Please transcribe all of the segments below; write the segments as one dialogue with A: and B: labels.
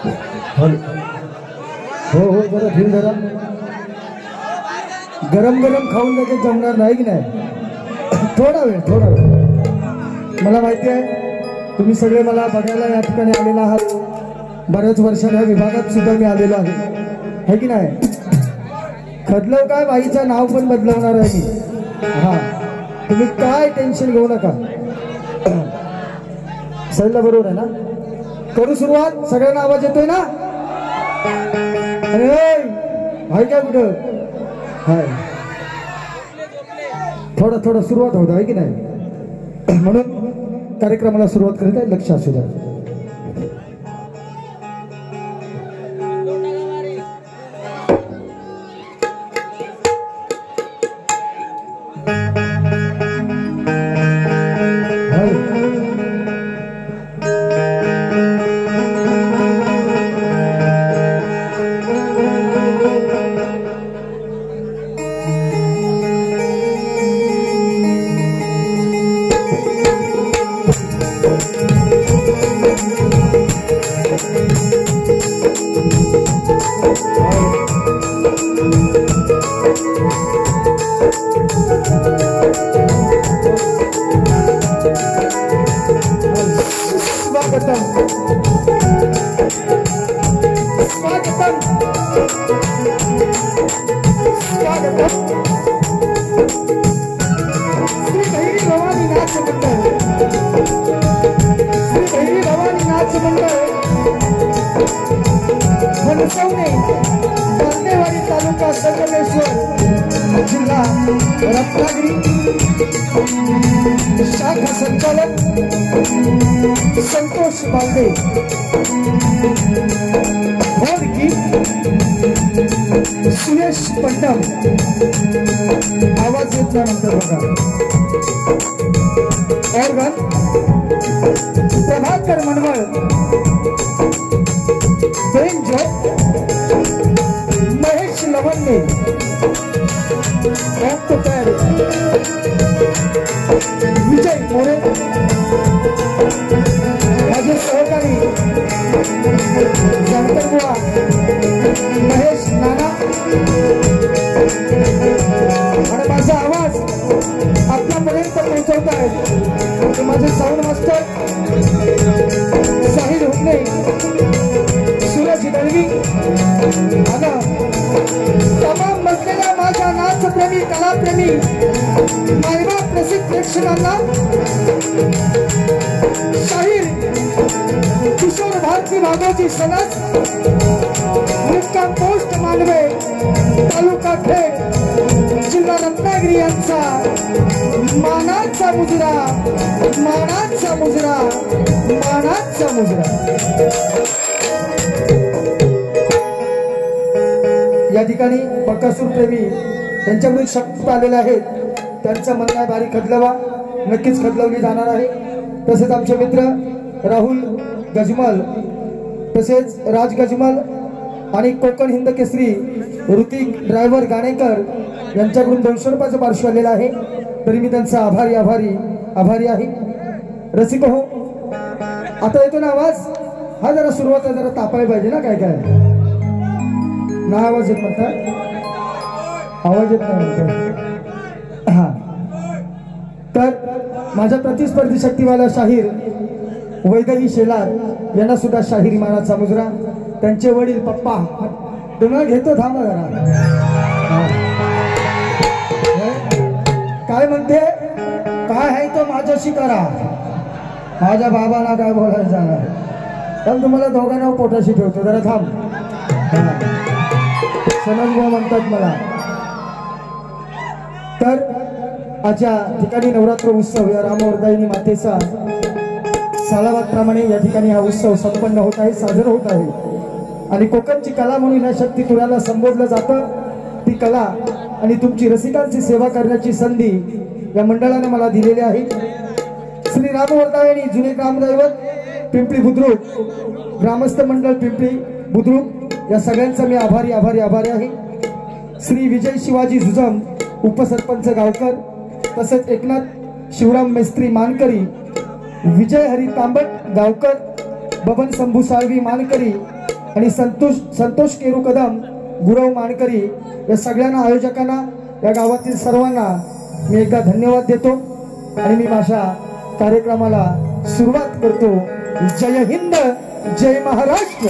A: हो हो जरा धीर जरा गरम गरम खाऊन लगेच जमणार नाही की नाही थोडा वेळ मला माहिती आहे तुम्ही सगळे मला बघायला या ठिकाणी आलेला आहात बऱ्याच वर्षांच्या विभागात सुद्धा मी आलेलो आहे की नाही खदलव काय बाईचं नाव पण बदलवणार आहे मी हा तुम्ही काय टेन्शन घेऊ नका सगळं बरोबर आहे ना करू सुरुवात सगळ्यांना आवाज येतोय ना अरे हाय काय कुठं हाय थोडं सुरुवात होत आहे की नाही म्हणून कार्यक्रमाला सुरुवात करीत आहे लक्ष असू द्या तालुका संगमेश्वर जिल्हा रत्नागिरी शाखा संचालक संतोष बालदे की सुरेश पंडम आवाज घेतल्यानंतर बघा ऑर्गन प्रभाकर मनवळ बेंजो महेश लवंडे विजय मोरे माझे सहकारी जानकरबुवा महेश नाना आणि माझा आवाज आपल्यापर्यंत पोहोचवत आहेत माझे साऊंड मास्टर साहिल हुकणे सूरज दळवी आता तमाम बसलेल्या माझ्या नाचप्रेमी कलाप्रेमी मायबाप प्रसिद्ध प्रेक्षकांना शाहीर किशोर भारती भागवती सनस मुक्काम पोस्ट मानवे तालुका खेड जिल्हा रत्नागिरी यांचा मानाचा मुजरा मानाचा मुजरा मानाचा मुजरा या ठिकाणी बकासूर प्रेमी त्यांच्याकडून शब्द आलेले आहेत त्यांचं म्हणणं आहे बारी खदलवा नक्कीच खदलवली जाणार आहे तसेच आमचे मित्र राहुल गजमल तसेच राज गजमल आणि कोकण हिंद केसरी ऋतिक ड्रायव्हर गाणेकर यांच्याकडून 200 रुपयाचं पार्श्व आलेलं आहे तरी मी त्यांचा आभारी आहे रसिक हो आता येतो ना आवाज हा जरा सुरुवात जरा तापायला पाहिजे ना काय ना आवाज येत म्हणतात आवाज येत नाही म्हणतात हा तर माझ्या प्रतिस्पर्धी शक्तीवाला शाहीर वैदही शेलार यांना सुद्धा शाहिरी मानाचा मुजरा त्यांचे वडील पप्पा तुम्हाला घेतो थांबा जरा काय म्हणते काय आहे तो माझ्याशी करा माझ्या बाबांना काय बोलायचं जाणार पण तुम्हाला दोघांना पोटाशी ठेवतो जरा थांब सनजभाऊ म्हणतात मला तर आजच्या ठिकाणी नवरात्र उत्सव या रामवर्धायिनी मातेचा सालावादप्रमाणे या ठिकाणी हा उत्सव संपन्न होत आहे साजरा होत आहे आणि कोकणची कला म्हणून या शक्ती तुऱ्याला संबोधलं जातं ती कला आणि तुमची रसिकांची सेवा करण्याची संधी या मंडळाने मला दिलेली आहे श्री रामवर्धायिनी जुने ग्रामदैवत पिंपरी बुद्रुक ग्रामस्थ मंडळ पिंपरी बुद्रुक या सगळ्यांचा मी आभारी आहे श्री विजय शिवाजी जुजम उपसरपंच गावकर तसेच एकनाथ शिवराम मेस्त्री मानकरी विजय हरी तांबट गावकर बबन शंभू साळवी मानकरी आणि संतोष केरू कदम, गुरव मानकरी या सगळ्यांना, आयोजकांना, या गावातील सर्वांना मी एकदा धन्यवाद देतो आणि मी माझ्या कार्यक्रमाला सुरुवात करतो। जय हिंद, जय महाराष्ट्र।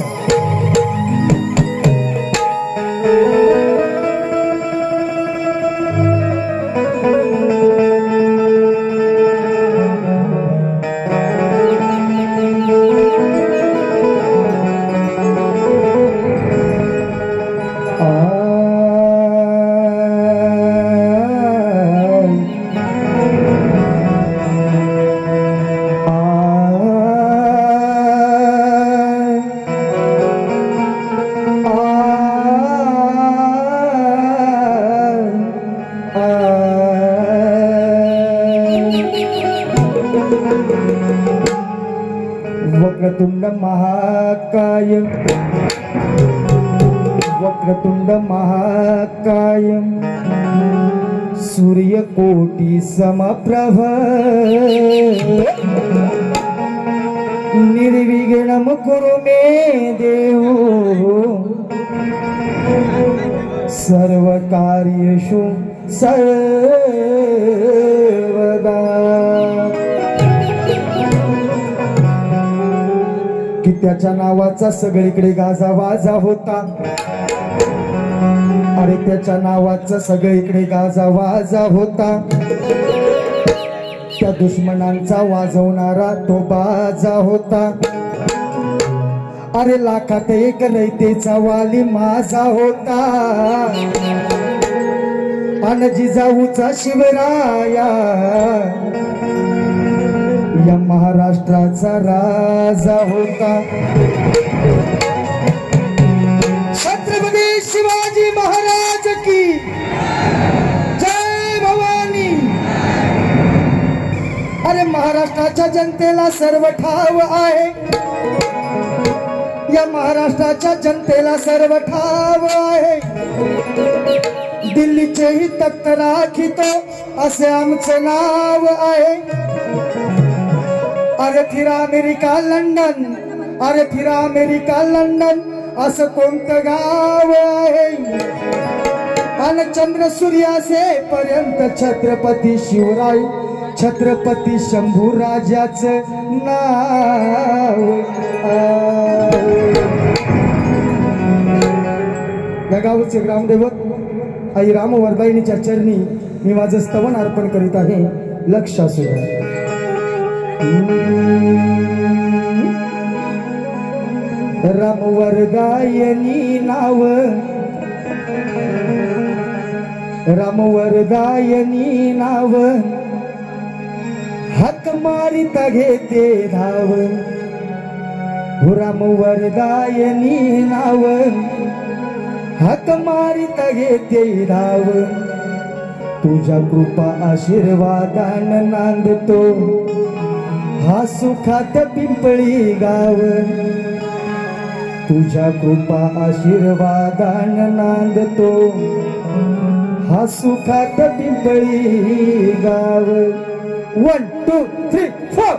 A: वक्रतुंड महाकाय, वक्रतुंड महाकाय, सूर्यकोटि समप्रभ, निर्विघ्नं कुरु मे देव, सर्वकार्येषु सर्वदा। की त्याच्या नावाचा सगळीकडे गाजावाजा होता, अरे त्याच्या नावाचा सगळीकडे गाजावाजा होता, त्या दुश्मनांचा वाजवणारा तो बाजा होता, अरे लाखात एक रयतेचा वाली माझा होता, अन जिजाऊचा शिवराया या महाराष्ट्राचा राजा होता। छत्रपती शिवाजी महाराज की जय भवानी। अरे महाराष्ट्राच्या जनतेला सर्व ठाव आहे, या महाराष्ट्राच्या जनतेला सर्व ठाव आहे, दिल्लीचेही तख्त राखितो असे आमचे नाव आहे। अरे फिरा अमेरिका लंडन, अरे फिरा अमेरिका लंडन, असं कोणतं गाव आहे, आणि चंद्र सूर्यासे पर्यंत छत्रपती शिवराय, छत्रपती शंभूराजाचं नाव या गावचे ग्रामदैवत आई रामवर्धाईनीच्या चरणी मी माझं स्तवन अर्पण करीत आहे। लक्ष असू द्या। रामवर्धायनी नाव, रामवर्धायनी नाव, हाक मारित घेते धाव, रामवर्धायनी नाव, हाक मारित घेते धाव, तुझ्या कृपा आशीर्वादान नांदतो हा सुखात पिंपळी गाव, तुझ्या कृपा आशीर्वादान नांदतो हा सुखात पिंपळी गाव। 1 2 3 4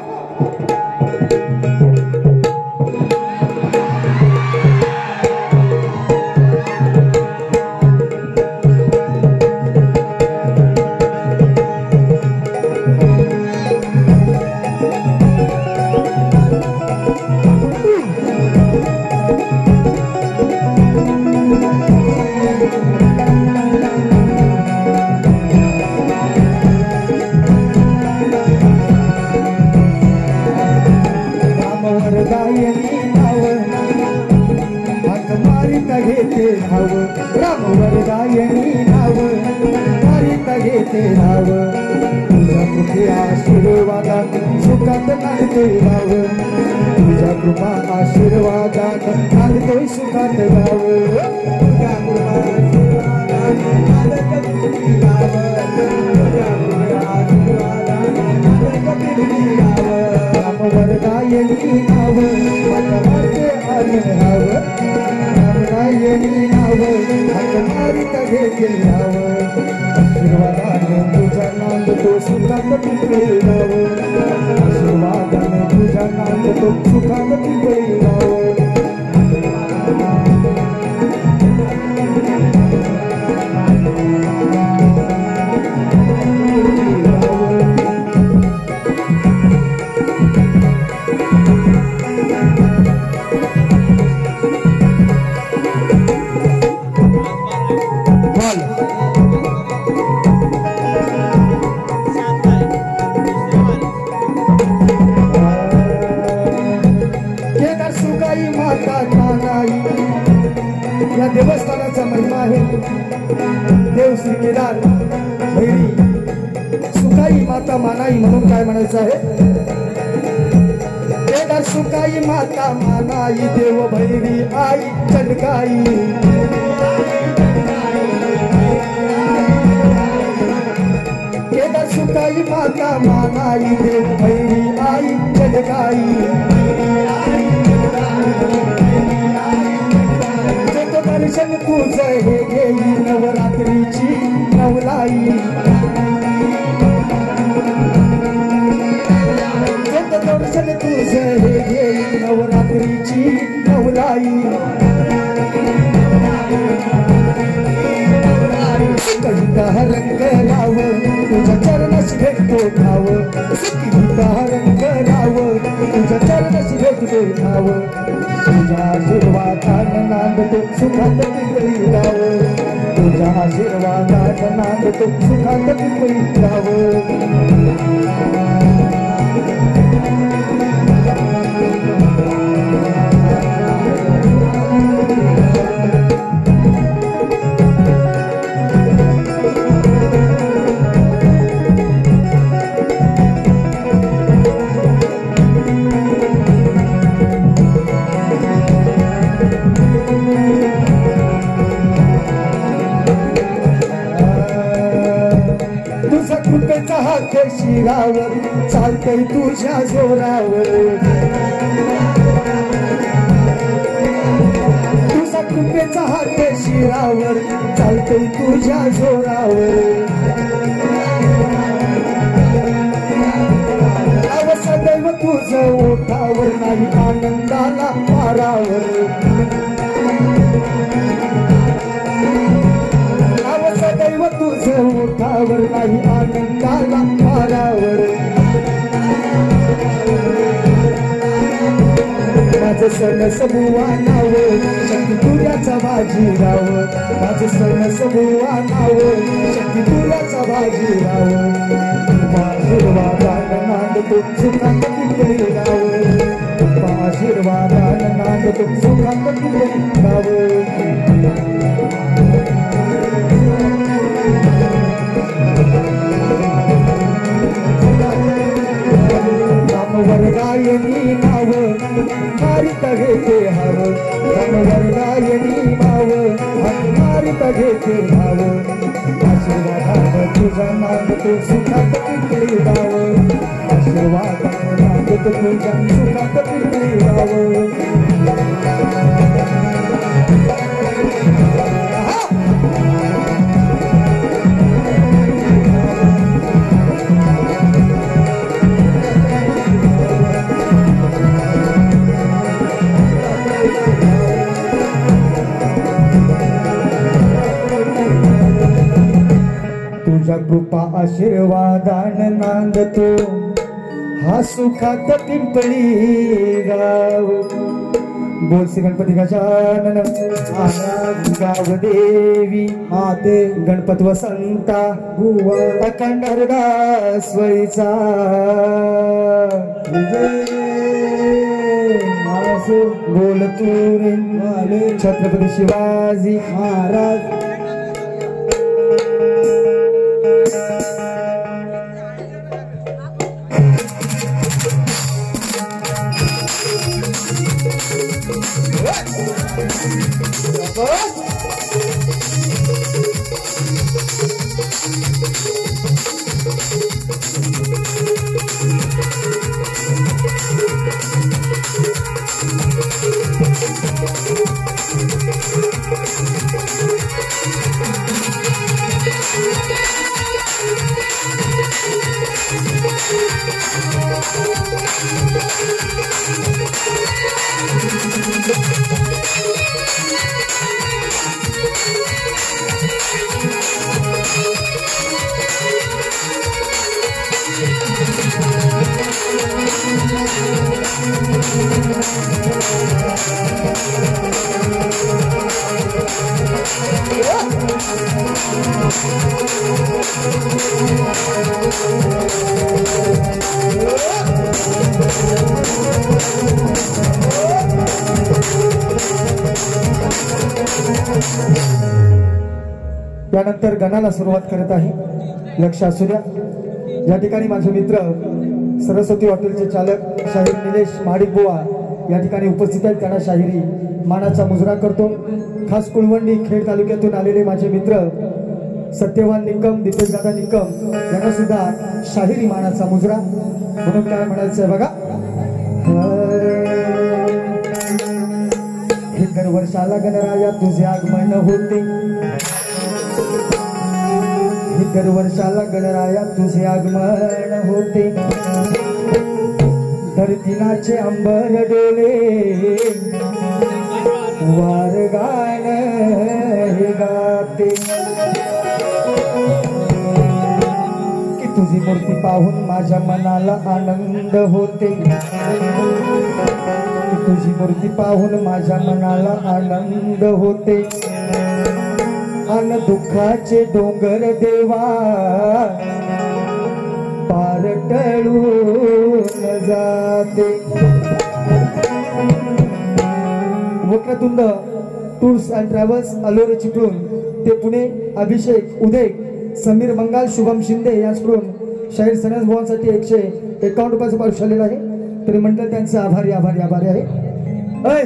A: रामवर्धायनी नाव, मारित घेते नाव, तुझ्या कृपा आशीर्वादात सुखात नांदतोय गाव, तुझ्या कृपा आशीर्वादात नांदतोय सुखात गाव, तुझ्या कृपा आशीर्वादात नांदतोय गाव, तुझ्या कृपा आशीर्वादात नांदतोय गाव। रामवर्धायनी नाव, माते आधाव, रामवर्धायनी नाव, हाक मारित घेते नाव, आशीर्वादाने तुझा नांदतो सुखात पिंपळी गाव, आशीर्वादाने तुझा नांदतो सुखात पिंपळी गाव। देवस्थानाचा महिमा आहे. देव श्री केदार भैरी सुकाई माता मानाई म्हणून काय म्हणायचं आहे? केदार सुकाई माता मानाई देव भैरी आई चंडकाई. केदार सुकाई माता मानाई देव भैरी आई चंडकाई. दर्शन तुझं हे घेई नवरात्रीची नवलाई. दर्शन तुझं हे घेई नवरात्रीची नवलाई. कविता रंग लाव तुझ्या चरणाशी भेटतो ठाव. कविता रंग लाव तुझ्या चरणाशी भेटतो ठाव. तुझ्या आशीर्वादात नांदतो सुखात पिंपळी गाव. तुझ्या आशीर्वादात नांदतो सुखात पिंपळी गाव. कृपेचा हात शिरावर चालतय तुझ्या जोरावर. तुझा कृपेचा हात शिरावर चालतय तुझ्या जोरावर. सदैव तुझं ओठावर नाही आनंदाला पारावर. सदैव तुझं ओठावर नाही आनंदाला पारावर. माझं सण सबुवा नाव शक्ती तुझ्याचा बाजीराव. माझं सण सबुवा नाव शक्ती तुझ्याचा बाजीराव. आशीर्वादानं नांदतो सुखात पिंपळी गाव. आशीर्वादानं नांदतो सुखात पिंपळी गाव. रामवरदायनी नाव मारित घेते हाव. रामवरदायनी नाव मारित घेते भाव. आशीर्वादानं तुझा नांदतो सुखात पिंपळी गाव. आशीर्वादानं नांदतो तुझा सुखात पिंपळी गाव. तुझ्या कृपा आशीर्वादानं नांदतो हा सुखात पिंपळी गाव. बोल श्री गणपती गजानन महाराज गाव. देवी माते गणपत वसंता बुवा अखंड हरदास वैचा. बोल तू रे छत्रपती शिवाजी महाराज. त्यानंतर गणाला सुरुवात करत आहे. लक्ष असू द्या. या ठिकाणी माझे मित्र सरस्वती हॉटेलचे चालक शाहीर निलेश महाडिक बुवा या ठिकाणी उपस्थित आहेत. त्यांना शाहिरी मानाचा मुजरा करतो. खास कुळवंडी खेड तालुक्यातून आलेले माझे मित्र सत्यवान निकम, दीपेश दादा निकम यांना सुद्धा शाहिरी मानाचा मुजरा. म्हणून काय म्हणायचं बघा. हे दर वर्षाला गणराया तुझे आगमन होते. हे दर वर्षाला गणराया तुझे आगमन होते. दर दिनाचे अंबर डोले वार गाण हे गाते. की तुझी मूर्ती पाहून माझ्या मनाला आनंद होते. की तुझी मूर्ती पाहून माझ्या मनाला आनंद होते. अन दुःखाचे डोंगर देवा पार टळून जाते. Vakratunda tours and travels Alore Chiplun ते पुणे अभिषेक उदय समीर मंगाल शुभम शिंदे यांच्याकडून शाहीर सनस भवनसाठी 151 रुपयाचं पारितोषिक आलेलं आहे. तरी म्हटलं त्यांचं आभारी आभारी आभारी आहे. अय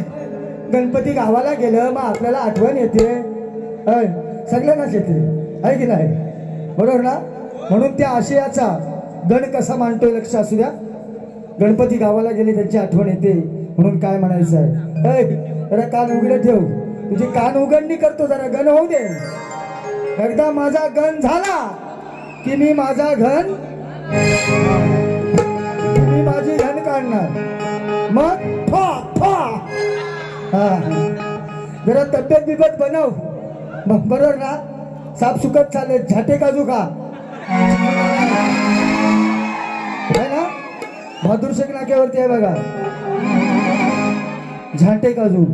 A: गणपती गावाला गेलं मग आपल्याला आठवण येते. अय सगळ्यांनाच येते आहे की नाही, बरोबर ना. म्हणून त्या आशयाचा गण कसा मांडतोय लक्ष असू द्या. गणपती गावाला गेले त्यांची आठवण येते. म्हणून काय म्हणायचं आहे. अय जरा कान उघडे ठेव. तुझी कान उघडणी करतो. जरा गण होऊ दे. एकदा माझा गण झाला की मी माझा घन मी माझी घन काढणार. मग जरा तब्येत बिबत बनव. मग बरोबर ना. साप सुकत चालेल. झाटे काजू खा है ना. बहादूरशेख नाक्यावरती आहे बघा झाटे काजू.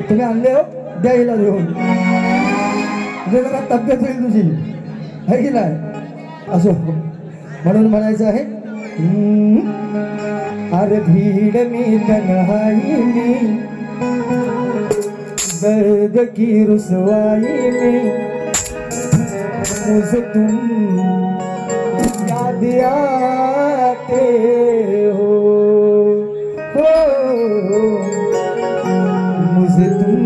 A: तुम्ही आणले हो द्या हिला देऊन. म्हणजे जरा तब्येत होईल तुझी आहे की नाही. असो म्हणून म्हणायचं आहे. अरे भीड़ में तन्हाई में दर्द की रुसवाई में मुझे तुम याद आते हो. मुझे तुम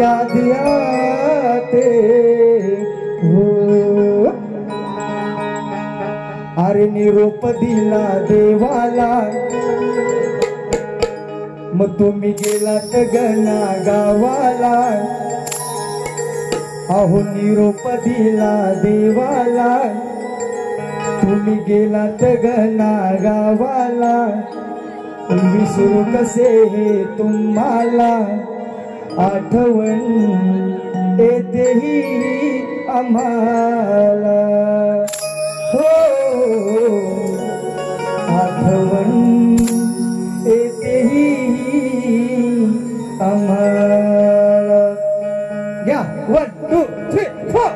A: याद आते हो. अरे निरोप दिला देवाला मग तुम्ही गेलात गणा गावाला. अहो निरोप दिला देवाला तुम्ही गेलात गणा गावाला. विसरू कसे हे तुम्हाला आठवण येतेही आम्हाला. हो आठवण येतेही आम्हाला. घ्या 1 2 3 4.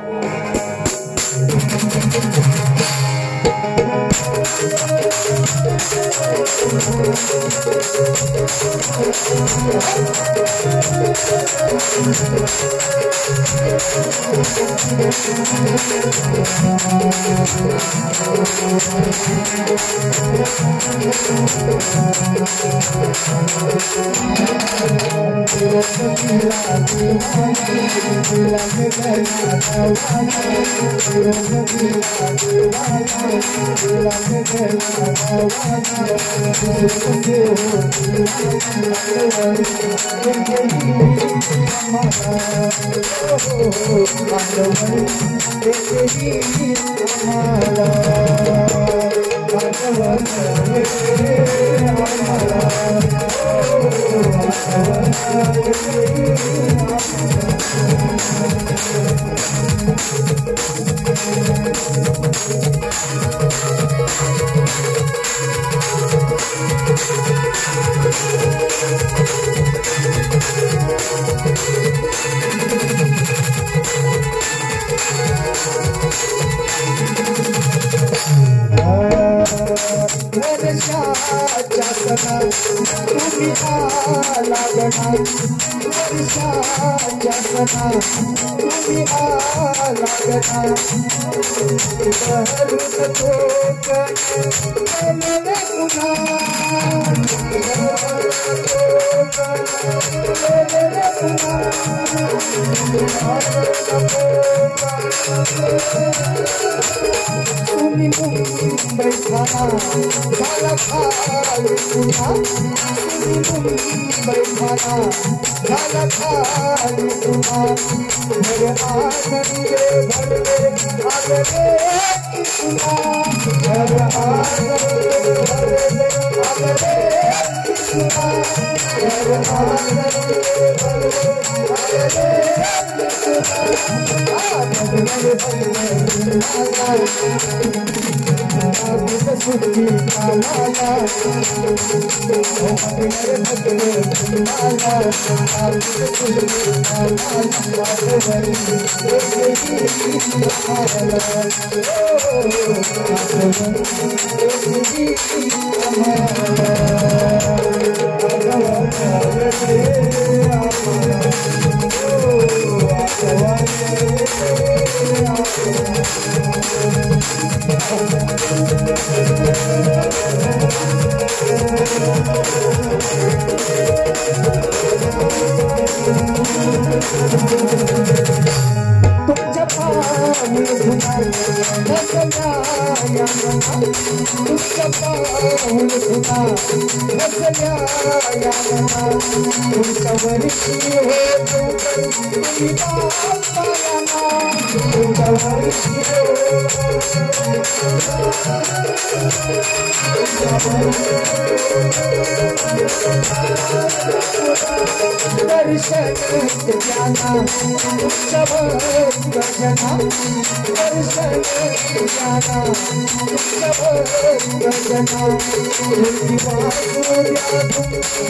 A: वर्षाच्या सणा तुम्ही आला गणा वर्षाच्या सणा तुम्ही आला गणा बहरून कोकण गेले पुन्हा तुम्ही मुंबई ठाणा झाला खाली पुन्हा तुम्ही मुंबई ठाणा झाला खाली पुन्हा घर आनंदे भरले आगले पुन्हा घर आनंदे भरले आगले पुन्हा घर आनंदे भरले आगले सुखी माला तुमच्या पाऊल धुना बसल्या या मना तुमच्या पाऊल धुना बसल्या या मना तुमच्या वर्षी हो तुम्ही बापायाना तुमच्या वर्षी दर्शन ज्ञाना तुमच्या भजना दर्शन ज्ञाना तुमच्या भजना तुमची वासुर्या तुमची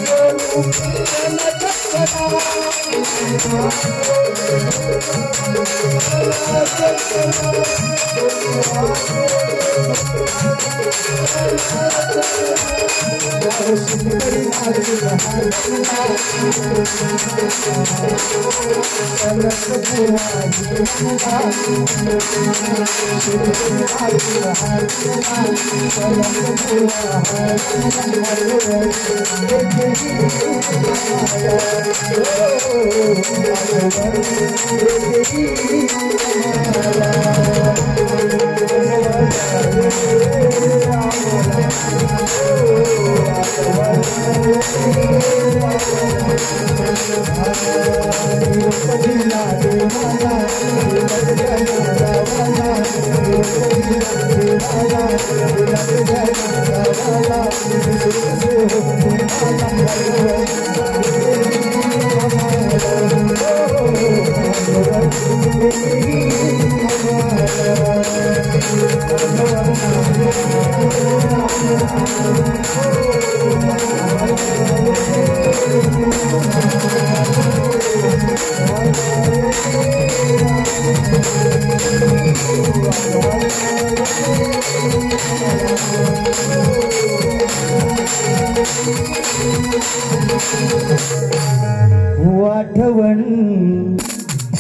A: आठवण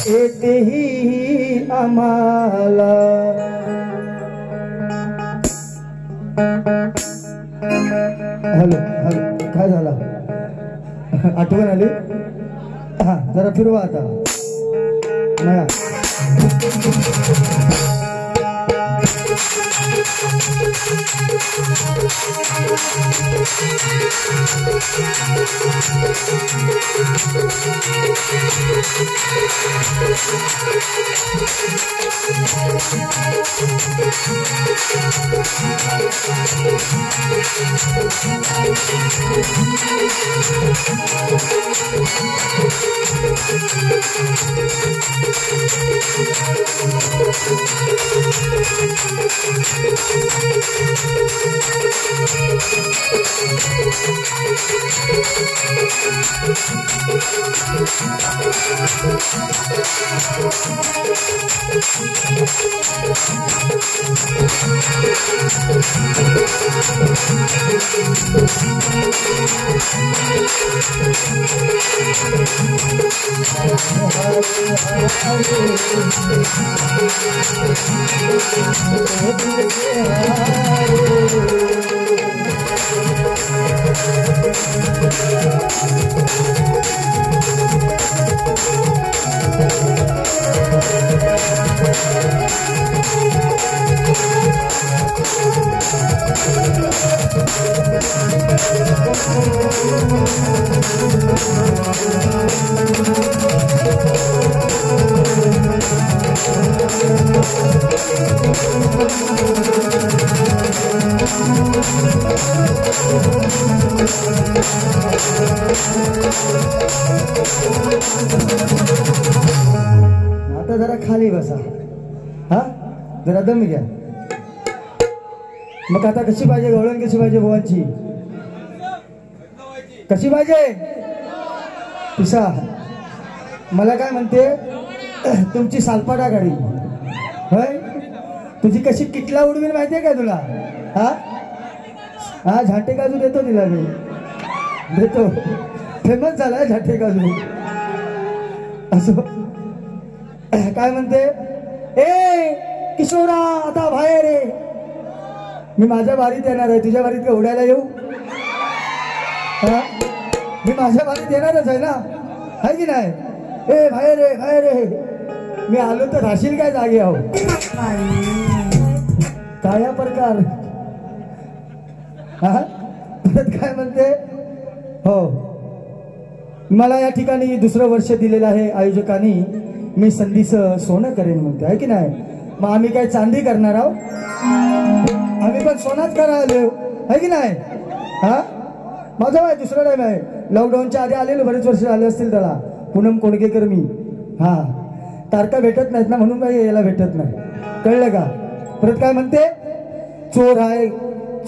A: येतेही आम्हाला हॅलो हॅलो काय झाला आठवण आली हा जरा फिरवा आता नया आता जरा खाली बसा, हा जरा दम घ्या. मग आता कशी पाहिजे गवळण, कशी पाहिजे बुवांची, कशी पाहिजे पिसा? मला काय म्हणते तुमची सालपाटा गाडी होय, तुझी कशी किटला उडवीन माहितीये का तुला? हा हा झाटे काजू देतो तिला मी, देतो. फेमस झालाय झाटे काजू. असं काय म्हणते, ए किशोरा आता बाहेर रे. मी माझ्या बारीत येणार आहे, तुझ्या बारीत का उडायला येऊ? हा मी माझ्या बारीत येणारच आहे ना, आहे की नाही? ए बाहेर रे, बाहेर रे. मी आलो तर राशील काय जागे आहो? काय प्रकार. हा परत काय म्हणते, हो मला या ठिकाणी दुसरं वर्ष दिलेलं आहे आयोजकांनी. मी संधीचं सोनं करेन म्हणते, आहे की नाही? मग आम्ही काय चांदी करणार आहोत? आम्ही पण सोनाच करायला, आहे की नाही? हा माझा आहे दुसरा टाइम आहे. लॉकडाऊनच्या आधी आलेलो, बरेच वर्ष आले असतील त्याला. पूनम कोडगेकर मी. हा तारखा भेटत नाहीत ना म्हणून काही यायला भेटत नाही, कळलं का? परत काय म्हणते, चोर आहे,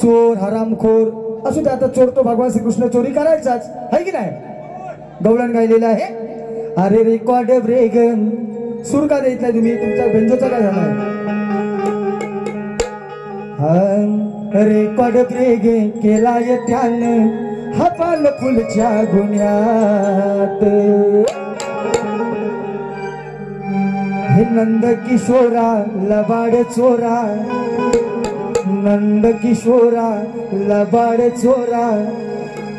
A: चोर हरामखोर असू दे. आता चोर तो भगवान श्रीकृष्ण चोरी करायचाच, आहे की नाही? गवळण गायलेलं आहे. अरे रेकॉर्ड ब्रेगन सूर का देत नाही तुम्ही? तुमचा बेंजोचा काय झालाय? रेकॉर्ड ब्रेगे केलाय त्यानं हपाल फुलच्या गुन्ह्यात. हे नंद किशोरा लबाड चोरा, नंद किशोरा लबाड चोरा,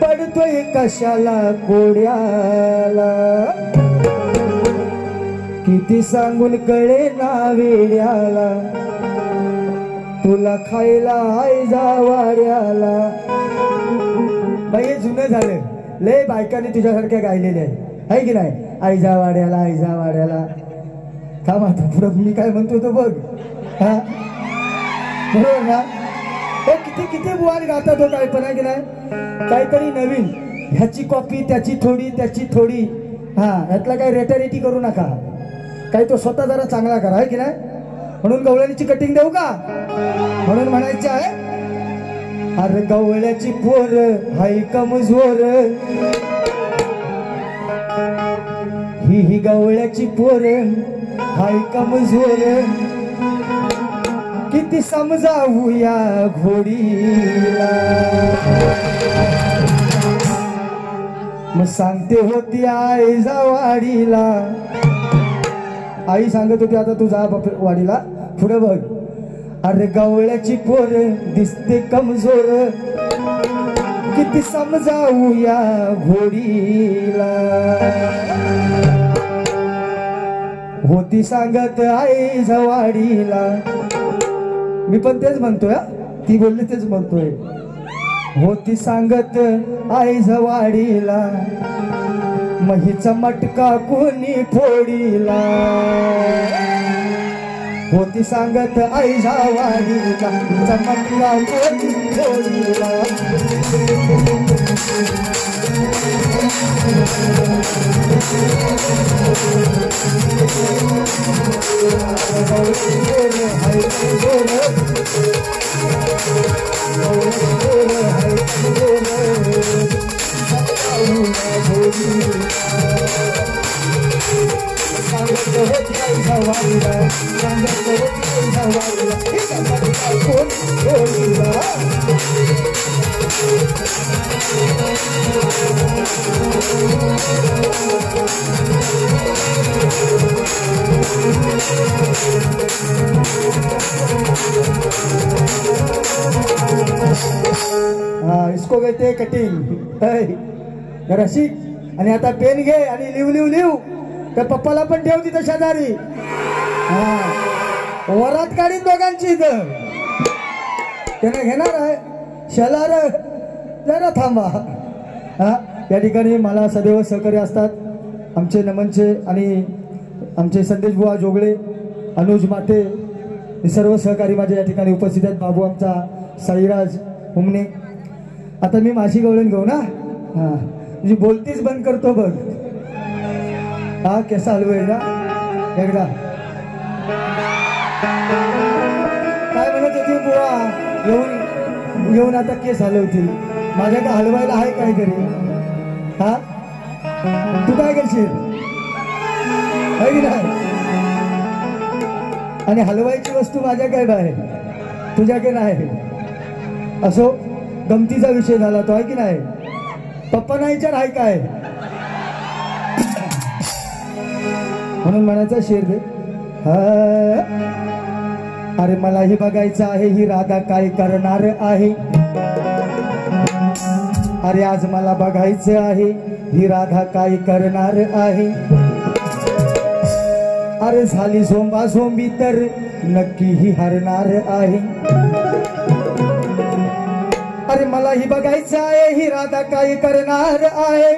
A: पडतोय कशाला कोड्याला. किती सांगून कळे ना वेड्याला, तुला खायला हाय जावाड्याला. बाई हे जुनं झालं, लय बायकांनी तुझ्यासारख्या गायलेल्या आहे की नाही? आई जावाड्याला, आई जावाड्याला. थांब आता पुढं मी काय म्हणतो तो बघ. हा बरोबर ना? हे किती किती बुवान गाता तो काय पण, आहे की नाही? काहीतरी नवीन, ह्याची कॉपी त्याची थोडी, त्याची थोडी. हा ह्यातला काही रेटारेटी करू नका, काही तो स्वतः जरा चांगला करा, आहे की नाही? म्हणून गवळणीची कटिंग देऊ का म्हणून म्हणायचं आहे. अरे गवळ्याची पोर हाय कमजोर, ही गवळ्याची पोर हाय कमजोर. किती समजावू या घोडीला. मग सांगते होती आई जा वाडीला. आई सांगत होती आता तू जा वाडीला, पुढे बघ. अरे गवळ्याची पोर दिसते कमजोर, किती समजावू या घोडीला. होती सांगत आई जवाडीला. मी पण तेच म्हणतोय, ती बोलली तेच म्हणतोय. होती सांगत आई जवाडीला, महीचा मटका कोणी फोडीला. होती सांगत आई जवाडीला, महीचा मटका कोणी फोडीला. हाय इसको कहते कटिंग रसिक. आणि आता पेन घे आणि लिव त्या पप्पाला पण ठेव तिथं शेजारी. वरात काढीन दोघांची इथं. त्यानं घेणार आहे शेलार. जरा थांबा. या ठिकाणी मला सदैव सहकार्य असतात आमचे नमनचे आणि आमचे संदेश बुवा जोगळे, अनुज माते, हे सर्व सहकारी माझे या ठिकाणी उपस्थित आहेत. बाबू आमचा साईराज हुमणे. आता मी माझी गवळण घेऊ ना. म्हणजे बोलतीच बंद करतो बघ. हा कसा हलवय ना एकदा. काय म्हणत होती बुवा येऊन आता केस हलवतील. माझ्याकडे हलवायला आहे काहीतरी. हा तू काय करशील नाही. आणि हलवायची वस्तू माझ्याकडे आहे तुझ्याकडे नाही. असो गमतीचा विषय झाला तो आहे की नाही. पप्पा नाही विचार आहे काय म्हणून म्हणायचा शेर दे. अरे मलाही बघायचं आहे ही राधा काय करणार आहे. अरे आज मला बघायचं आहे ही राधा काय करणार आहे. अरे झाली झोंबा झोंबी तर नक्की ही हरणार आहे. अरे मलाही बघायचं आहे ही राधा काय करणार आहे.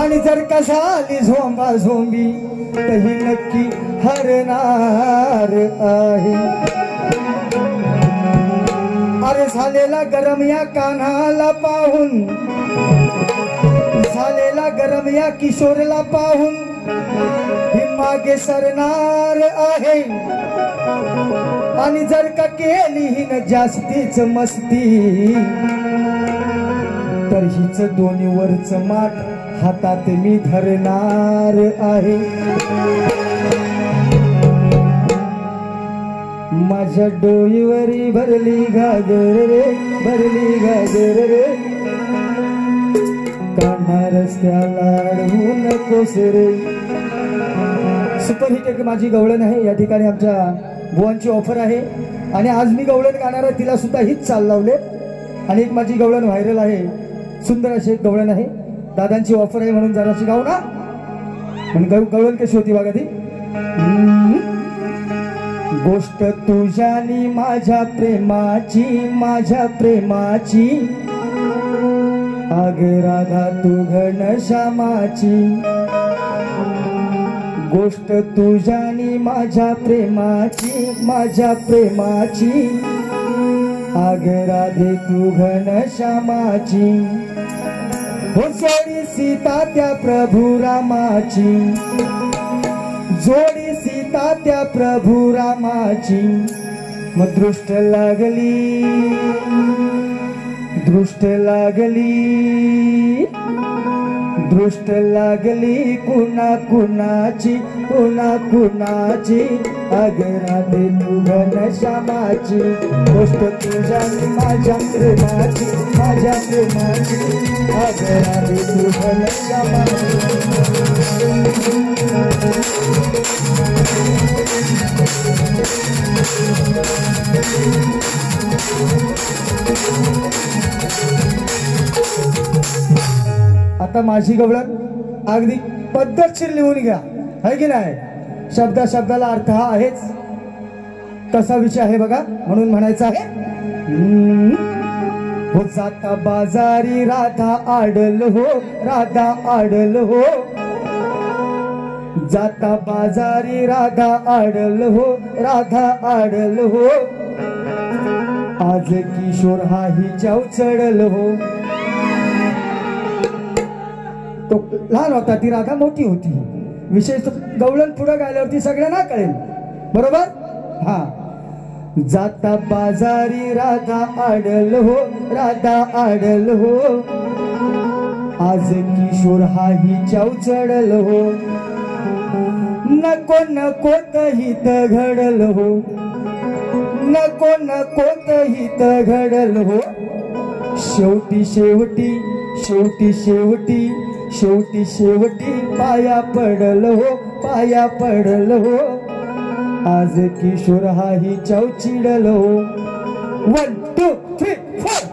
A: आणि जर का झाली झोंबा झोंबी तर ही नक्की हरणार आहे. अरे झालेला गरम या कान्हाला पाहून, झालेला गरम या किशोरला पाहून ही मागे सरणार आहे. आणि जर का केली ही न जास्तीच मस्ती तर हिच दोन्ही वरच माठ हातात मी धरणार आहे. माझ्या डोईवरी भरली घागर रे, भरली घागर रे. कान्हा रस्त्याला अडवू नकोस रे. सुपरहिट एक माझी गवळण आहे. या ठिकाणी आमच्या बुवांची ऑफर आहे आणि आज मी गवळण गाणार आहे. तिला सुद्धा हीच चाल लावले. आणि एक माझी गवळण व्हायरल आहे. सुंदर अशी एक गवळण आहे. दादांची ऑफर आहे म्हणून जराशी गाऊ ना. पण गवळण कशी होती बघा ती. गोष्ट तुझ्यानी माझ्या प्रेमाची, माझ्या प्रेमाची. आग राधा तू घनश्यामाची. गोष्ट तुझ्यानी माझ्या प्रेमाची, माझ्या प्रेमाची. आग राधे तू घनश्यामाची. हो जोडी सीता त्या प्रभू रामाची, जोडी सीता त्या प्रभू रामाची. मग दृष्ट लागली, दृष्ट लागली, दृष्ट लागली कुणा कुणाची, कुणा कुणाची. अग राधे तू घनश्यामाची. गोष्ट तुझ्या माझ्या प्रेमाची, माझ्या प्रेमाची. अग राधे तू घनश्यामाची. आता माझी गवळण अगदी पद्धतशीर लिहून घ्या है की नाही. शब्दा शब्दाला अर्थ हा आहेच. तसा विषय आहे बघा. म्हणून म्हणायचं आहे हो जाता बाजारी राधा आडल हो, राधा आडल हो. जाता बाजारी राधा आडल हो, राधा आडल हो. आज किशोर हा हिच्याव चढल हो. तो लहान होता, ती राधा मोठी होती. विशेष गवळण पुढे गायल्यावरती सगळ्यांना कळेल बरोबर. हा जाता बाजारी राधा आडल हो, राधा आडल हो. आज किशोर हाही चाव चढल हो नको नको तहित घडल हो नको नको तहित घडल हो शेवटी शेवटी शेवटी शेवटी शेवटी शेवटी पाया पडल हो आज किशोर हाही चाव चिडल हो 1 2 3 4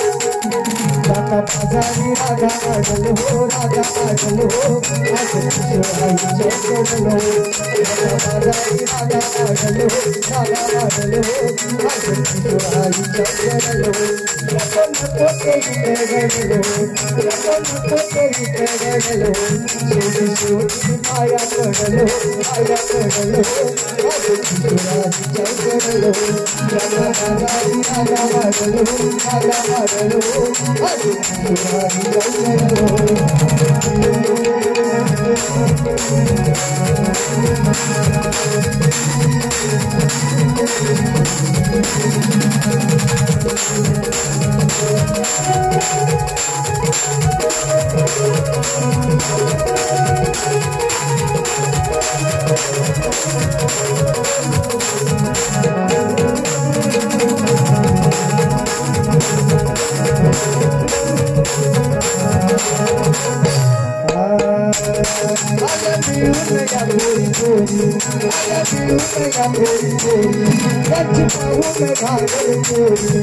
A: राधा बाजारी राधा आडल हो राधा आडल हो आज किशोर हाही चाव चढल हो राधा बाजारी राधा आडल हो राधा आडल हो आज किशोर हाही चाव चढल हो नको नको तहित घडल हो नको नको तहित घडल हो शेवटी शेवटी पाया पडल हो आज किशोर हाही चाव चढल हो राधा बाजारी राधा आडल हो राधा आडल हो आज किशोर हाही चाव चढल हो आया पिऊन या गोरी गोरी आया पिऊन या गोरी गोरी सच पाहून घागर गोरी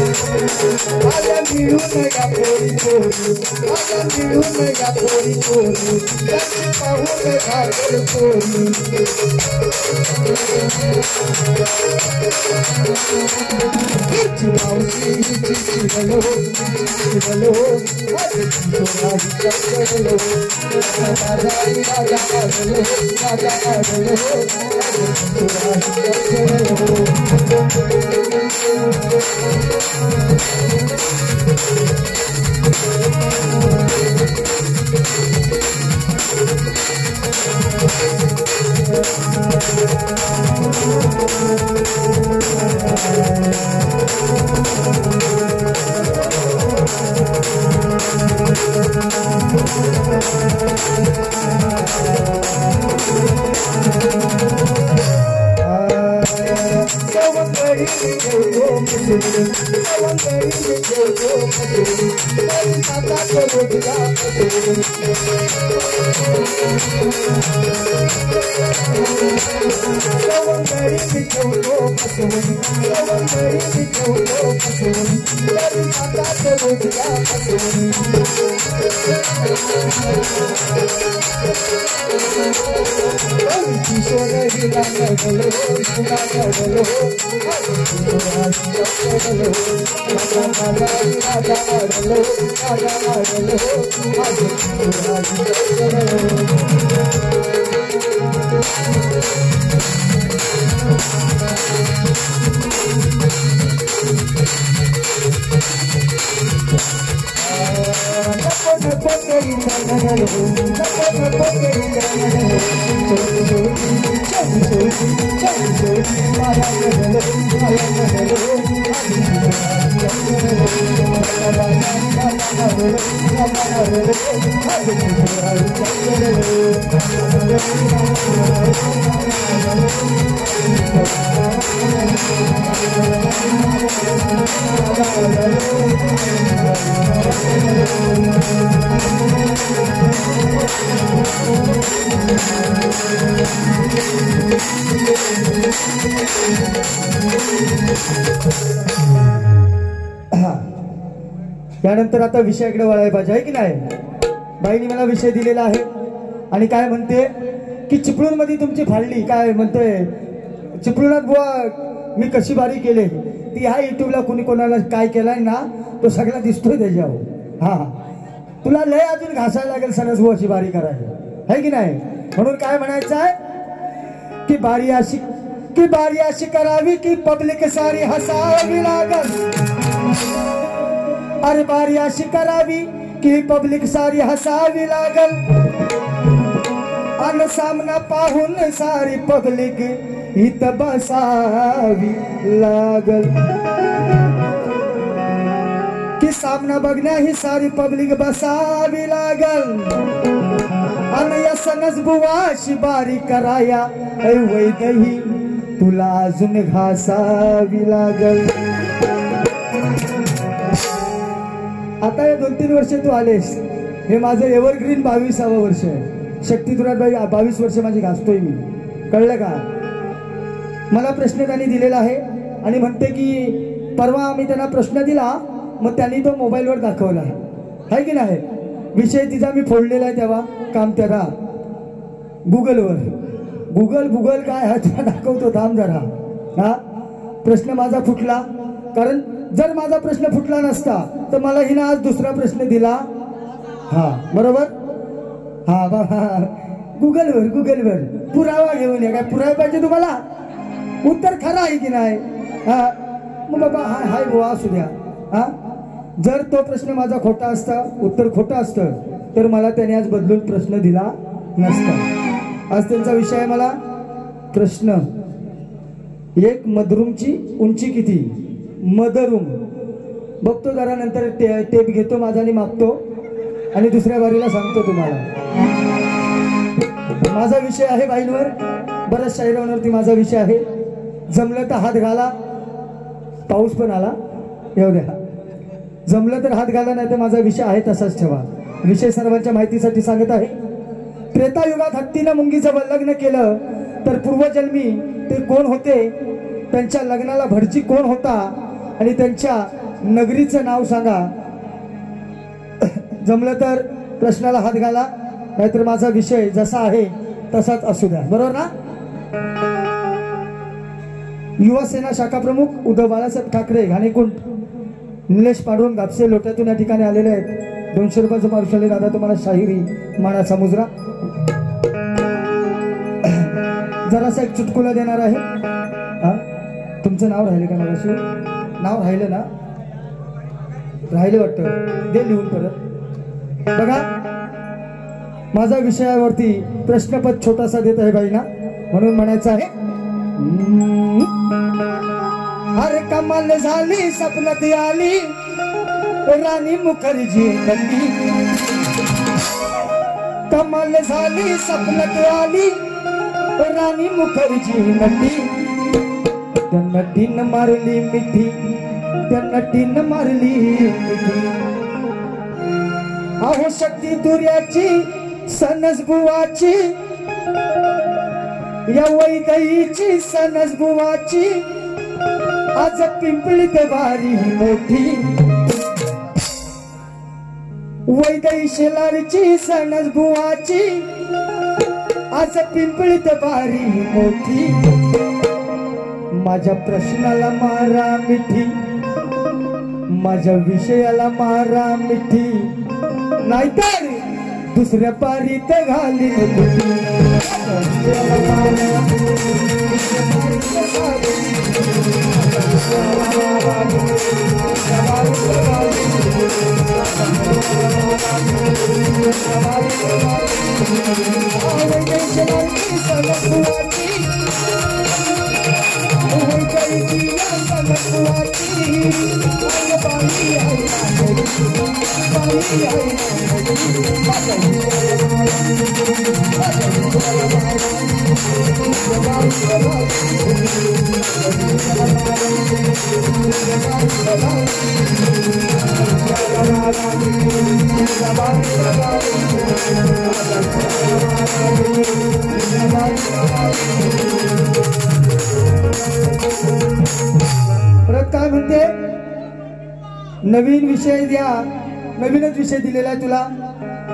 A: आया पिऊन या गोरी गोरी आया पिऊन या गोरी गोरी सच पाहून घागर गोरी मावशी चिडलो चिडलो आज किशोर हाही चाव चढल हो राधा बाजारी राधा आडल हो राधा आडल हो आज किशोर हाही चाव सवंगडी ठेवतो मसूर सवंगडी ठेवतो मसूर तरी काका रोजगा मसूर सवंगडी ठेवतो मसूर सवंगडी ठेवतो मसूर तरी काका रोजगा मसूर किशोर हिला चढल हो हिला चढल हो आज किशोर हाही चाव चढल हो राधा बाजारी राधा आडल हो राधा आडल हो आज किशोर हाही चाव चढल हो नको नको तहित घडल हो नको नको तहित घडल हो शेवटी शेवटी शेवटी शेवटी पाया पडल हो पाया पडल हो आज किशोर हाही चाव चढल हो राधा बाजारी राधा आडल हो राधा आडल हो आज किशोर हाही चाव चढल त्यानंतर आता विषयाकडे वळायला पाहिजे आहे की नाही. बाईनी मला विषय दिलेला आहे आणि काय म्हणते की चिपळूण मध्ये तुमची फाळली काय म्हणते चिपळूणात बुवा मी कशी बारी केली ती ह्या युट्यूबला कोणी कोणाला काय केलाय ना तो सगळा दिसतोय त्याच्यावर. हा तुला लय अजून घासायला लागेल सणस बुवाची बारी करायला आहे की नाही. म्हणून काय म्हणायचं आहे की बारी अशी करावी की पब्लिक सारी हसावी लागल. अरे बारी अशी करावी की पब्लिक सारी हसावी लागल. अन सामना पाहून सारी पब्लिक इथ बसावी लागल. की सामना बघण्या ही सारी पब्लिक बसावी लागल. आणि या सनस बुवाशी बारी कराया वैदही तुला अजून घासावी लागल. आता हे 2-3 वर्ष तू आलेस, हे माझं एव्हरग्रीन 22वा वर्ष आहे. शक्ती दुराबाई 22 वर्ष माझी घासतोय मी, कळलं का. मला प्रश्न त्यांनी दिलेला आहे आणि म्हणते की परवा आम्ही त्यांना प्रश्न दिला, मग त्यांनी तो मोबाईलवर दाखवला आहे की नाही. विषय तिचा मी फोडलेला आहे तेव्हा काम त्याला गुगल काय हा तुला दाखवतो, थांब जरा. हा प्रश्न माझा फुटला, कारण जर माझा प्रश्न फुटला नसता तर मला हिनं आज दुसरा प्रश्न दिला. हा बरोबर. हा गुगलवर पुरावा घेऊन या. काय पुरावा पाहिजे तुम्हाला? उत्तर खरं आहे की नाही? हा मग बाबा हाय बुवा असू द्या. हा जर तो प्रश्न माझा खोटा असता, उत्तर खोटा असतं, तर मला त्याने आज बदलून प्रश्न दिला नसता. आज त्यांचा विषय आहे मला प्रश्न. एक मदरूमची उंची किती? मदरूम बघतो जरा, नंतर टेप घेतो माझा आणि मापतो आणि दुसऱ्या बारीला सांगतो तुम्हाला. माझा विषय आहे बाईंवर, बऱ्याच शायरांवरती माझा विषय आहे. जमलं तर हात घाला, पाऊस पण आला येऊ द्या. जमलं तर हात घाला, नाही तर माझा विषय आहे तसाच ठेवा. विषय सर्वांच्या माहितीसाठी सांगत आहे. त्रेतायुगात हत्तीनं मुंगीचं लग्न केलं तर पूर्वजन्मी ते कोण होते, त्यांच्या लग्नाला भटजी कोण होता आणि त्यांच्या नगरीचं नाव सांगा. जमलं तर प्रश्नाला हात घाला, नाहीतर माझा विषय जसा आहे तसाच असू द्या. बरोबर ना. युवा सेना शाखा प्रमुख उद्धव बाळासाहेब ठाकरे घाणेकुंट, निलेश पाडून गापसे लोट्यातून या ठिकाणी आलेले आहेत. 200 रुपयाचं पार्सल दादा तुम्हाला शाहिरी मानाचा मुजरा. जरासा एक चुटकुला देणार आहे. हा तुमचं नाव राहिलं का? मगाशी नाव राहिलं ना, राहिलं वाटतं, दे लिहून परत. बघा माझा विषयावरती प्रश्नपद छोटासा देत आहे बाईना, म्हणून म्हणायचं आहे. अरे कमाल झाली सपनात आली राणी मुखर्जी नटी. कमाल झाली सपनात आली राणी मुखर्जी नटी. त्या नटीनं मारली मिठी, त्या नटीनं मारली मिठी. अहो शक्ती दुर्याची सनस बुवाची, या वैदईची सनस बुवाची, आज पिंपळीत बारी मोठी. वैदई शेलारची सनस बुवाची, आज पिंपळीत बारी मोठी. माझ्या प्रश्नाला मारा मिठी, माझ्या विषयाला मारा मिठी, नाहीतर दुसऱ्या पारीत घाली मिठी. परत काय म्हणते, नवीन विषय द्या. नवीनच विषय दिलेला आहे तुला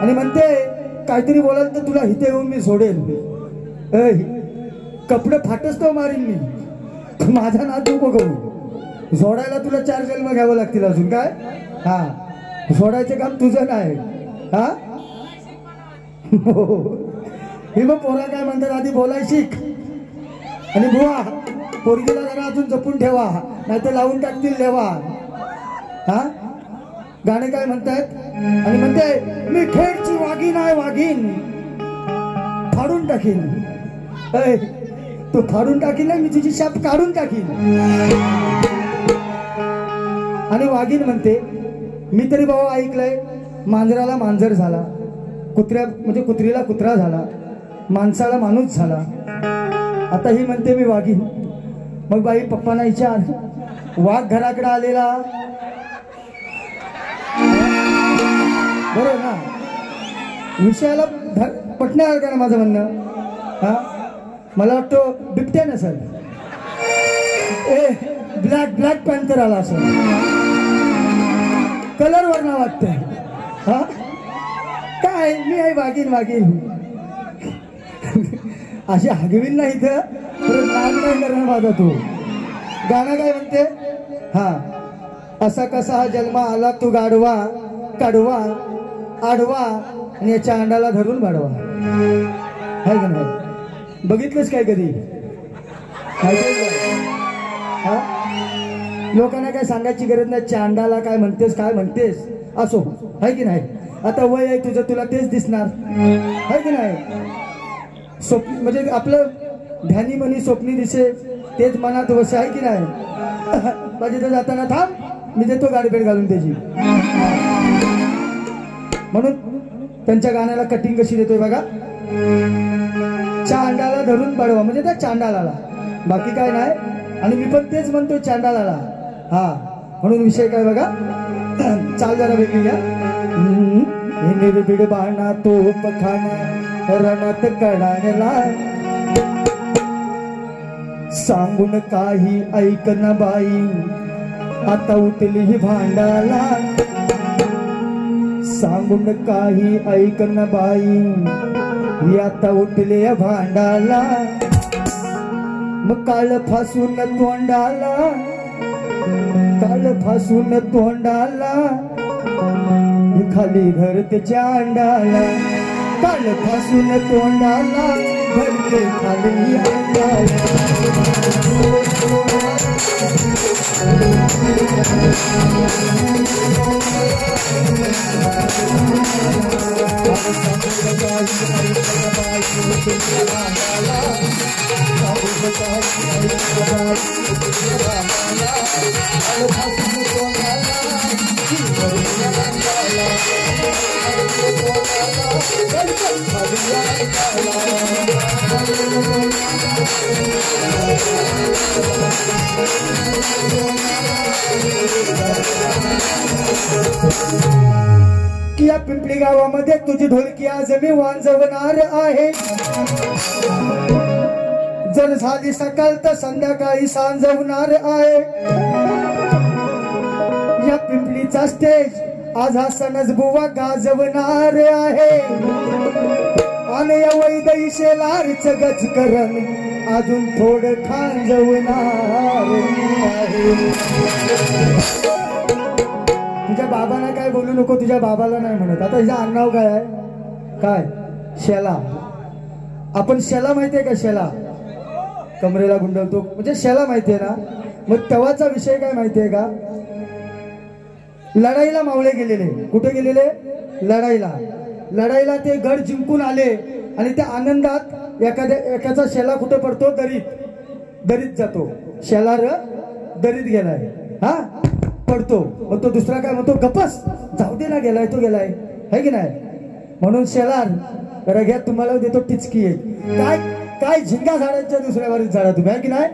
A: आणि म्हणते काहीतरी बोलाल तर तुला इथे येऊन मी सोडेल. कपडे फाटच तो मारीन मी. माझा नाद नको करू. सोडायला तुला 4 जन्म घ्यावं लागतील अजून. काय हा सोडायचं काम तुझं नाही. हा हे मग पोरा काय म्हणतात आधी बोलाय शिक आणि बुवा पोरगीला जरा अजून जपून ठेवा नाही तर लावून टाकतील देवा. हा गाणे काय म्हणतायत आणि म्हणते मी खेळची वाघीण आहे वाघीण फाडून टाकीन. तू फाडून टाकीन नाही मी तुझी शाप काढून टाकीन. आणि वाघीण म्हणते मी तरी बाबा ऐकलंय मांजराला मांजर झाला कुत्र्या म्हणजे कुत्रीला कुत्रा झाला माणसाला माणूस झाला. आता ही म्हणते मी वाघीण. मग बाई पप्पांना विचार वाघ घराकडे आलेला बरोबर ना विषयाला पटणार का ना माझं म्हणणं. हा मला वाटतं बिबट्या नसेल ब्लॅक पॅन्थर आला असं कलर वरना वाटतंय. हा काय मी आहे वाघीण वाघीण अशी हागवीन नाही तर नाग नाही करणार माझा तू. गाणं काय म्हणते हा असा कसा हा जन्म आला तू गाडवा काढवा आडवा आणि याच्या अंडाला धरून वाढवा. हाय का नाही बघितलंच काय कधी हा लोकांना काय सांगायची गरज नाही चांडाला काय म्हणतेस असो हाय की नाही. आता वय आहे तुझं तुला तेच दिसणार हाय की नाही. स्वप्न म्हणजे आपलं ध्यानी मनी स्वप्नी दिसे तेच मनात वसे आहे की नाही. माझे तर जाताना थांब मी देतो गाडीपेट घालून त्याची. म्हणून त्यांच्या गाण्याला कटिंग कशी देतोय बघा. चांडाला धरून पाडवा म्हणजे त्या चांडाला बाकी काय नाही. आणि मी पण तेच म्हणतोय चांडाला हा म्हणून विषय काय बघा चाल जरा वेगळी घ्या. निर्भीड बाणा तोप खाना रणात कडायला सांगून काही ऐकन बाई आता उठली ही भांडाला. सांगून काही ऐकन बाई आता उठली या भांडाला. मग काळ फासून तोंडाला खाली धरते चांडाला. काळ फासून तोंडाला धरते खाली अंडाला. या पिंपळी गावामध्ये तुझी ढोलकी आज मी वाजवणार आहे. जर झाली सकाळ तर संध्याकाळी सांज होणार आहे. या पिंपळीचा स्टेज आज हा सणच बुवा गाजवणार आहे. आणि या वैदई शेलारच गजकरण अजून थोडं खांजवणार आहे. तुझ्या बाबांना काय बोलू नको तुझ्या बाबाला नाही म्हणत. आता हिचं आडनाव काय आहे काय शेला. आपण शेला माहितीये का शेला कमरेला गुंडलतो म्हणजे शेला माहितीये ना. मग तेव्हाचा विषय काय माहितीये का लढाईला मावळे गेलेले कुठे गेलेले लढाईला ते गड जिंकून आले आणि त्या आनंदात एकाचा शेला कुठे पडतो दरीत जातो. शेला दरीत गेलाय हा पडतो. मग तो दुसरा काय म्हणतो गपस जाऊ दे ना गेलाय तो गेलाय है की नाही. म्हणून शेलार रग्यात तुम्हाला देतो टिचकी आहे. काय झिंगा झाडांच्या दुसऱ्या वारीत झाडा तुम्ही आहे की नाही.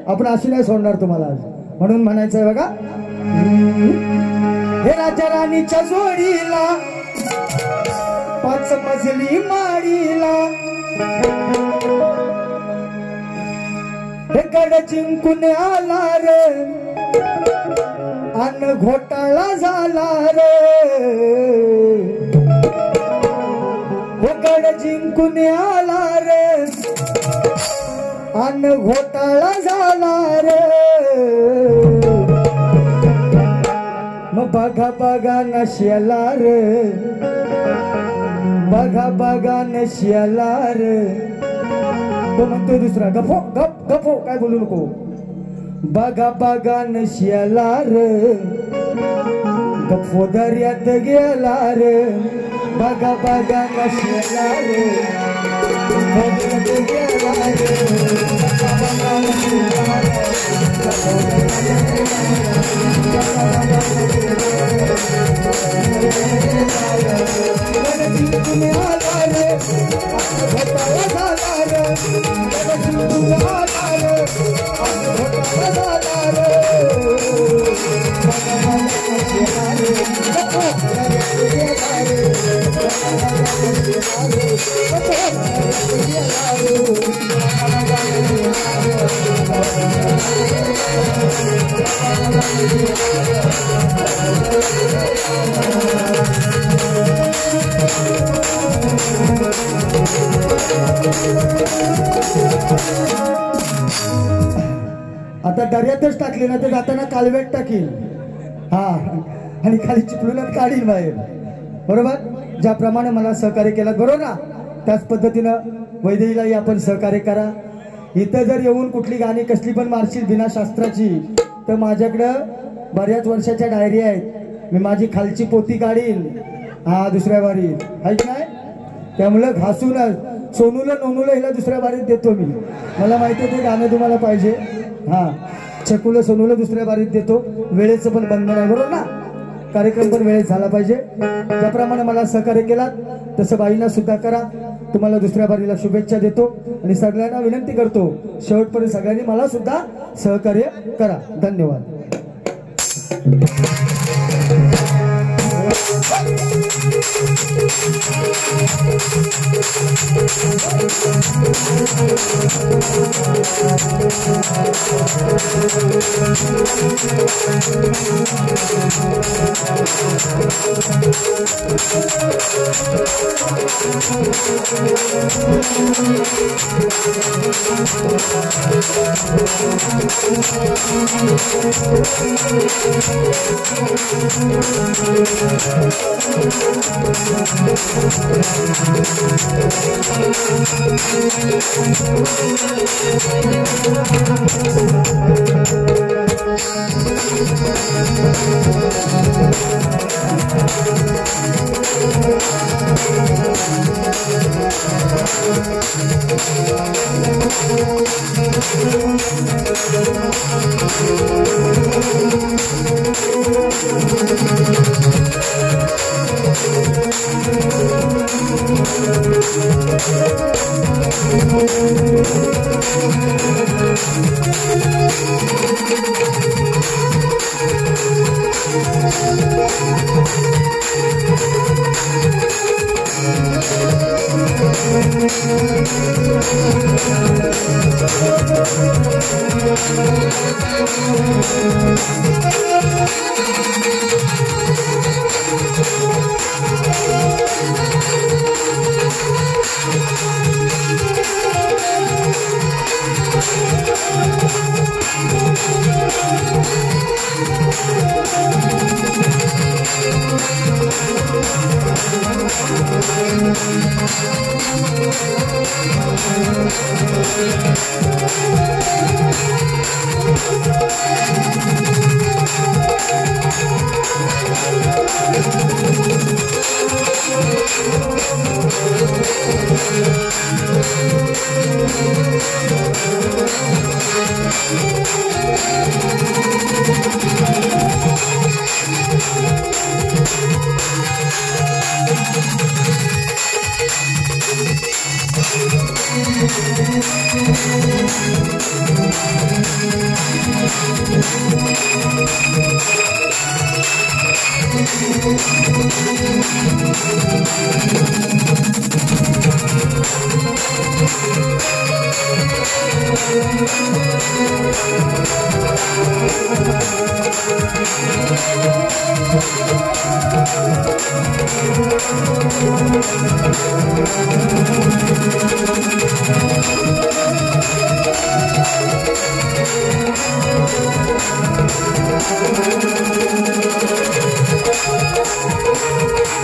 A: आपण अशी नाही सोडणार तुम्हाला आज. म्हणून म्हणायचंय बघा हे राजा राणीच्या जोडीला 5 मजली माडीला हे गड जिंकून आला रे अन्न घोटाळा झाला रे. हे गड जिंकून आला रे अन्न घोटाळा झाला रे. मग बघा नशेला रे बघा बघा नशियाला रे, तो म्हणतोय दुसरा गफो गप गफो, काय बोलू नको. बघा बघा नशियाला रे, गफो दर्यात गेला रे. बघा बघा नशियाला रे, गफो दर्यात गेला रे. बघा बघा नशियाला रे, गफो दर्यात गेला रे. तुम्ही आला रे, घोटाळा झाला रे. तुम्ही आला रे, घोटाळा झाला रे. बघा बघा नशियाला रे, गफो दर्यात गेला रे. बघा बघा नशियाला रे, गफो दर्यात गेला रे. बघा बघा आता दर्यातच टाकली ना, तर जाताना कालव्यात टाकील. हा, आणि खाली चिपळूणात काढील बाहेर. बरोबर, ज्याप्रमाणे मला सहकार्य केलं बरोबर ना, त्याच पद्धतीनं वैदेहीलाही आपण सहकार्य करा. इथं जर येऊन कुठली गाणी कसली पण मारशील बिना शास्त्राची, तर माझ्याकडं बऱ्याच वर्षाच्या डायरी आहेत. मी माझी खालची पोती काढील हा दुसऱ्या बारीत, ऐक नाही. त्यामुळं घासूनच सोनूला नोनूला हिला दुसऱ्या बारीत देतो मी. मला माहिती आहे ते गाणं तुम्हाला पाहिजे. हा, चकूला सोनूला दुसऱ्या बारीत देतो. वेळेचं पण बंधन आहे बरोबर ना, कार्यक्रम पण वेळेत झाला पाहिजे. ज्याप्रमाणे मला सहकार्य केलात तसं बाईंना सुद्धा करा. तुम्हाला दुसऱ्या बारीला शुभेच्छा देतो आणि सगळ्यांना विनंती करतो शेवटपर्यंत सगळ्यांनी मला सुद्धा सहकार्य करा. धन्यवाद.